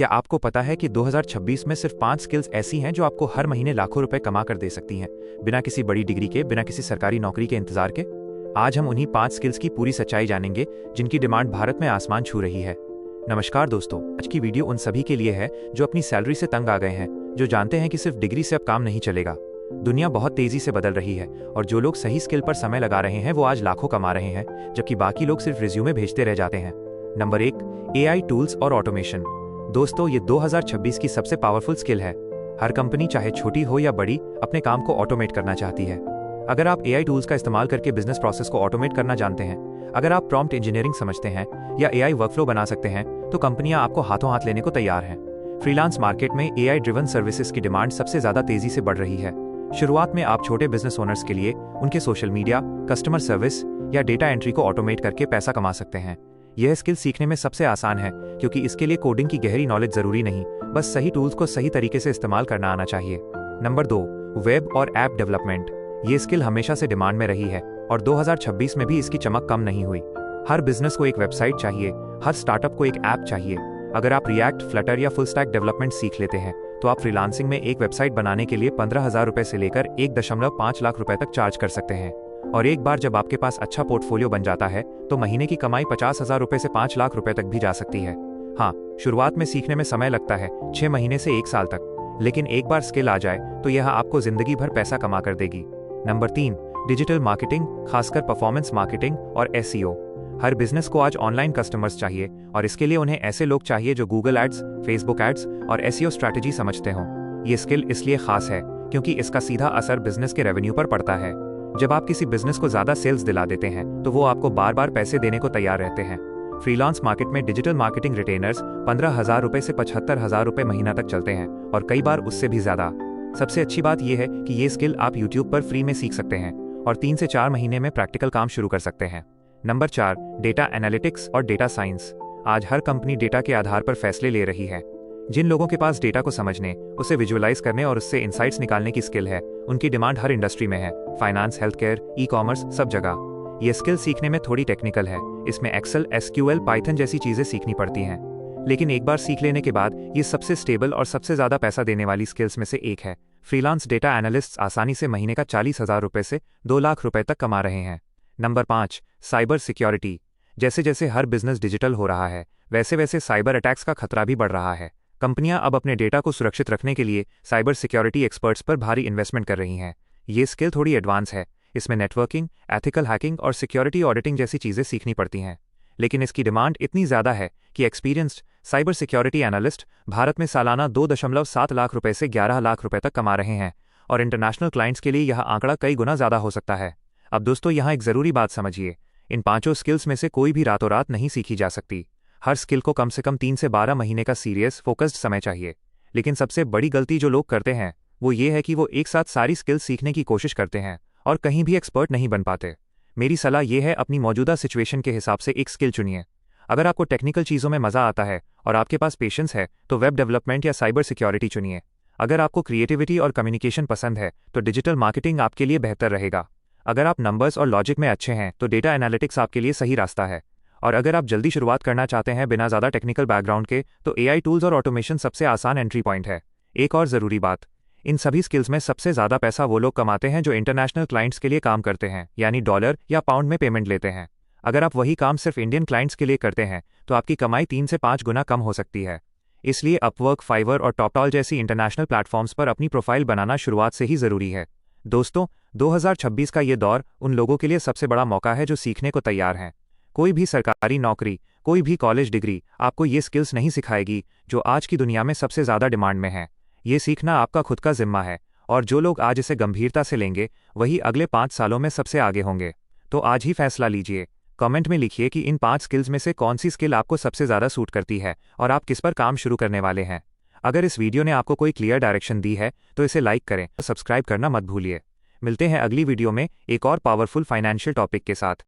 क्या आपको पता है कि 2026 में सिर्फ 5 स्किल्स ऐसी हैं जो आपको हर महीने लाखों रुपए कमा कर दे सकती हैं, बिना किसी बड़ी डिग्री के, बिना किसी सरकारी नौकरी के इंतजार के? आज हम उन्हीं 5 स्किल्स की पूरी सच्चाई जानेंगे जिनकी डिमांड भारत में आसमान छू रही है। नमस्कार दोस्तों, आज की वीडियो उन सभी के लिए है जो अपनी सैलरी से तंग आ गए हैं, जो जानते हैं कि सिर्फ डिग्री से अब काम नहीं चलेगा। दुनिया बहुत तेजी से बदल रही है और जो लोग सही स्किल पर समय लगा रहे हैं वो आज लाखों कमा रहे हैं, जबकि बाकी लोग सिर्फ रिज्यूमे भेजते रह जाते हैं। नंबर 1, AI टूल्स और ऑटोमेशन। दोस्तों, ये 2026 की सबसे पावरफुल स्किल है। हर कंपनी, चाहे छोटी हो या बड़ी, अपने काम को ऑटोमेट करना चाहती है। अगर आप AI टूल्स का इस्तेमाल करके बिजनेस प्रोसेस को ऑटोमेट करना जानते हैं, अगर आप प्रॉम्प्ट इंजीनियरिंग समझते हैं या AI वर्कफ्लो बना सकते हैं, तो कंपनियां आपको हाथों हाथ लेने को तैयार हैं। फ्रीलांस मार्केट में AI ड्रिवन सर्विसेज की डिमांड सबसे ज्यादा तेजी से बढ़ रही है। शुरुआत में आप छोटे बिजनेस ओनर्स के लिए उनके सोशल मीडिया, कस्टमर सर्विस या डेटा एंट्री को ऑटोमेट करके पैसा कमा सकते हैं। यह स्किल सीखने में सबसे आसान है क्योंकि इसके लिए कोडिंग की गहरी नॉलेज जरूरी नहीं, बस सही टूल्स को सही तरीके से इस्तेमाल करना आना चाहिए। नंबर 2, वेब और ऐप डेवलपमेंट। ये स्किल हमेशा से डिमांड में रही है और 2026 में भी इसकी चमक कम नहीं हुई। हर बिजनेस को एक वेबसाइट चाहिए, हर स्टार्टअप को एक ऐप चाहिए। अगर आप रिएक्ट, फ्लटर या फुल स्टैक डेवलपमेंट सीख लेते हैं तो आप फ्रीलांसिंग में एक वेबसाइट बनाने के लिए 15,000 रुपए से लेकर 1.5 लाख रुपए तक चार्ज कर सकते हैं। और एक बार जब आपके पास अच्छा पोर्टफोलियो बन जाता है तो महीने की कमाई 50,000 रुपए से 5 लाख रुपए तक भी जा सकती है। हाँ, शुरुआत में सीखने में समय लगता है, 6 महीने से 1 साल तक, लेकिन एक बार स्किल आ जाए तो यह आपको जिंदगी भर पैसा कमा कर देगी। नंबर 3, डिजिटल मार्केटिंग, खासकर परफॉर्मेंस मार्केटिंग और SEO। हर बिजनेस को आज ऑनलाइन कस्टमर्स चाहिए और इसके लिए उन्हें ऐसे लोग चाहिए जो गूगल एड्स, फेसबुक एड्स और SEO स्ट्रैटेजी समझते हों। ये स्किल इसलिए खास है क्योंकि इसका सीधा असर बिजनेस के रेवेन्यू पर पड़ता है। जब आप किसी बिजनेस को ज्यादा सेल्स दिला देते हैं तो वो आपको बार बार पैसे देने को तैयार रहते हैं। फ्रीलांस मार्केट में डिजिटल मार्केटिंग रिटेनर्स 15,000 रुपए से 75,000 रुपए महीना तक चलते हैं और कई बार उससे भी ज्यादा। सबसे अच्छी बात यह है कि ये स्किल आप YouTube पर फ्री में सीख सकते हैं और 3 से 4 महीने में प्रैक्टिकल काम शुरू कर सकते हैं। नंबर 4, डेटा एनालिटिक्स और डेटा साइंस। आज हर कंपनी डेटा के आधार पर फैसले ले रही है। जिन लोगों के पास डेटा को समझने, उसे विजुअलाइज करने और उससे इंसाइट्स निकालने की स्किल है, उनकी डिमांड हर इंडस्ट्री में है। फाइनेंस, हेल्थ केयर, ई-कॉमर्स, सब जगह। ये स्किल सीखने में थोड़ी टेक्निकल है, इसमें एक्सेल, SQL, पाइथन जैसी चीजें सीखनी पड़ती हैं। लेकिन एक बार सीख लेने के बाद ये सबसे स्टेबल और सबसे ज्यादा पैसा देने वाली स्किल्स में से एक है। फ्रीलांस डेटा एनालिस्ट्स आसानी से महीने का 40,000 रुपए से 2 लाख रुपए तक कमा रहे हैं। Number 5, cyber security. जैसे जैसे हर बिजनेस डिजिटल हो रहा है, वैसे वैसे साइबर अटैक्स का खतरा भी बढ़ रहा है। कंपनियां अब अपने डेटा को सुरक्षित रखने के लिए साइबर सिक्योरिटी एक्सपर्ट्स पर भारी इन्वेस्टमेंट कर रही हैं। ये स्किल थोड़ी एडवांस है, इसमें नेटवर्किंग, एथिकल हैकिंग और सिक्योरिटी ऑडिटिंग जैसी चीजें सीखनी पड़ती हैं। लेकिन इसकी डिमांड इतनी ज्यादा है कि experienced cyber security analyst Bharat में सालाना 2.7 लाख रुपए से 11 लाख रुपए तक कमा रहे हैं और इंटरनेशनल क्लाइंट्स के लिए यह आंकड़ा कई गुना ज्यादा हो सकता है। अब दोस्तों, यहाँ एक जरूरी बात समझिए, इन 5 स्किल्स में से कोई भी रातों रात नहीं सीखी जा सकती। हर स्किल को कम से कम 3 से 12 महीने का सीरियस, फोकस्ड समय चाहिए। लेकिन सबसे बड़ी गलती जो लोग करते हैं वो ये है कि वो एक साथ सारी स्किल्स सीखने की कोशिश करते हैं और कहीं भी एक्सपर्ट नहीं बन पाते। मेरी सलाह ये है, अपनी मौजूदा सिचुएशन के हिसाब से एक स्किल चुनिए। अगर आपको टेक्निकल चीज़ों में मजा आता है और आपके पास पेशेंस है तो वेब डेवलपमेंट या साइबर सिक्योरिटी चुनिए। अगर आपको क्रिएटिविटी और कम्युनिकेशन पसंद है तो डिजिटल मार्केटिंग आपके लिए बेहतर रहेगा। अगर आप नंबर्स और लॉजिक में अच्छे हैं तो डेटा एनालिटिक्स आपके लिए सही रास्ता है। और अगर आप जल्दी शुरुआत करना चाहते हैं बिना ज़्यादा टेक्निकल बैकग्राउंड के, तो AI टूल्स और ऑटोमेशन सबसे आसान एंट्री पॉइंट है। एक और ज़रूरी बात, इन सभी स्किल्स में सबसे ज़्यादा पैसा वो लोग कमाते हैं जो इंटरनेशनल क्लाइंट्स के लिए काम करते हैं, यानी डॉलर या पाउंड में पेमेंट लेते हैं। अगर आप वही काम सिर्फ इंडियन क्लाइंट्स के लिए करते हैं तो आपकी कमाई 3 से 5 गुना कम हो सकती है। इसलिए अपवर्क, फाइवर और टॉपटॉल जैसी इंटरनेशनल प्लेटफॉर्म्स पर अपनी प्रोफाइल बनाना शुरुआत से ही ज़रूरी है। दोस्तों, 2026 का ये दौर उन लोगों के लिए सबसे बड़ा मौका है जो सीखने को तैयार हैं। कोई भी सरकारी नौकरी, कोई भी कॉलेज डिग्री आपको ये स्किल्स नहीं सिखाएगी जो आज की दुनिया में सबसे ज़्यादा डिमांड में है। ये सीखना आपका खुद का जिम्मा है और जो लोग आज इसे गंभीरता से लेंगे वही अगले 5 सालों में सबसे आगे होंगे। तो आज ही फैसला लीजिए। कमेंट में लिखिए कि इन 5 स्किल्स में से कौन सी स्किल आपको सबसे ज़्यादा सूट करती है और आप किस पर काम शुरू करने वाले हैं। अगर इस वीडियो ने आपको कोई क्लियर डायरेक्शन दी है तो इसे लाइक करें और सब्सक्राइब करना मत भूलिए। मिलते हैं अगली वीडियो में एक और पावरफुल फाइनेंशियल टॉपिक के साथ।